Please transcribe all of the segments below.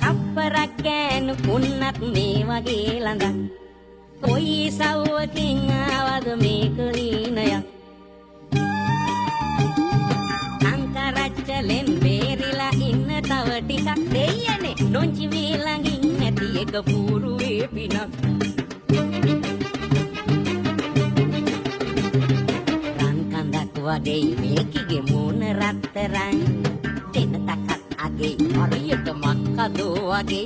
කප්පරක් ගෑනු කුන්නක් මේ වගේ ළඟ කොයි සව්වකින් ආවද මේක හීනයක් අංකරච්චලෙන් බේරිලා ඉන්න තව ටිකක් දෙයනේ නොංචි මේ ළඟින් නැති එක පුරුවේ පිනක් රන් කඳක් වගේ මේකිගේ මූණ රත්තරන් දෙන තකත් අගේ හරියට මක්කදෝ වගේ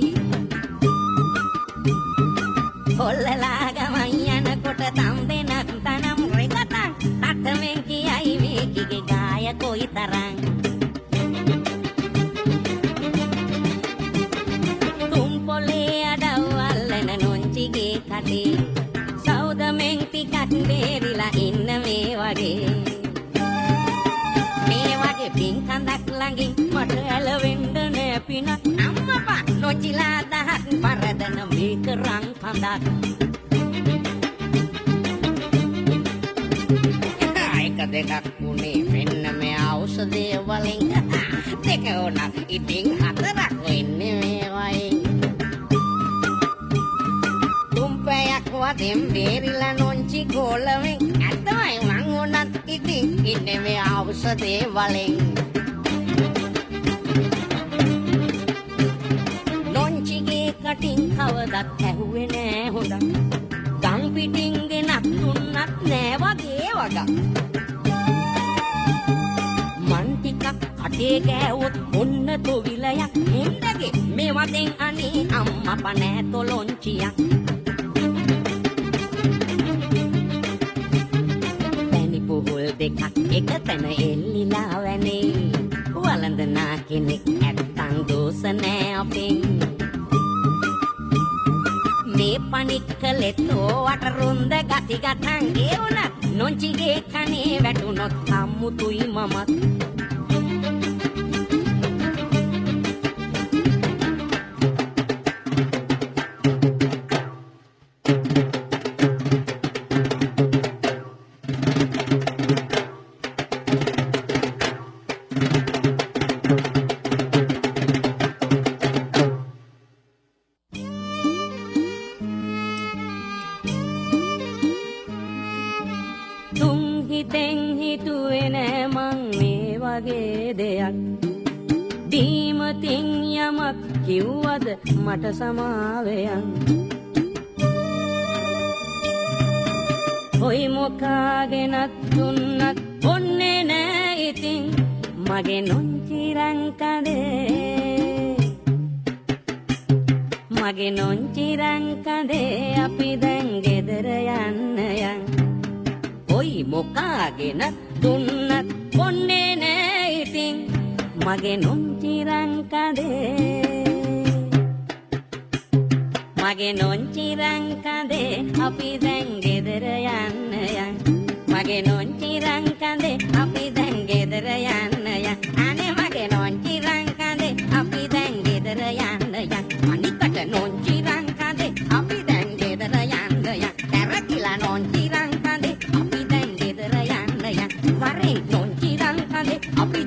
කොල්ලලා ගමන් යනකොට තම්බෙනක් තනම් රෙකතන් අතමෙන් කියයි මේකිගේ ගාය කොයි තරම් තුම්පොලේ අඩවල්ලන නොංචිගේ කටේ සෞදමෙන් ටිකක් බේරිලා ඉන්න මේ වගේ පින්කඳක් ළඟින් මට ඇලවෙන්න නෑ පිනක් අම්මපා නොචිලා දහක් පරදන මේක රන් කඳක් එක දෙකක් උනේ මෙන්න මේ ඖෂධය වලින් දෙක උනත් ඉතින් හතරක් වෙන්නේ මේ වයින් තුම්පයක් වදෙන් බේරිලා නොංචි ගෝලවෙන් ඇත්තමයි මං උනත් ඉතින් ඉන්නේ මේ ඖෂධය වලින් නොංචිගේ කටින් කවදත් ඇහුවේ නෑ හොඳක් ගම් පිටින් ගෙනත් දුන්නත් නෑ වගේ වගක් මන් ටිකක් කටේ ගෑවොත් ඔන්න තොවිලයක් මුන්දගේ මේ වදෙන් අනේ අම්මපා නෑ තොලොංචියක් දෙකක් එක තැන එල්ලිලා වැනේ වළඳනා කෙනෙක් ඇත්තන් දෝස නෑ අපෙන් මේ පණික්කලෙත් ඕවට රුන්ද ගති ගතන් ඒ වුණත් නොංචිගේ කනේ වැටුනොත් අම්මුතුයි මමත් දීමතින් යමක් කිව්වද මට සමාවෙයන් ඔයි මොකාගෙනත් දුන්නත් ඔන්නේ නෑ ඉතින් මගේ නොංචිරං කඳේ අපි දැන් ගෙදර යන්න යන් ඔයි මොකාගෙනත් දුන්නත් ඔන්නේ නෑ ඉතින් මගේ නොංචිරං කඳේ අපි දැන් ගෙදර යන්න යන් මගේ නොංචිරං කඳේ අපි දැන් ගෙදර යන්න යන් අනේ මගේ නොංචිරං කඳේ අපි දැන් ගෙදර යන්න යන් අනිකට නොංචිරං කඳේ අපි දැන් ගෙදර යන්න යන් තරකිලා නොංචිරං කඳේ අපි දැන් ගෙදර යන්න යන් වරේ නොංචිරං කඳේ අපි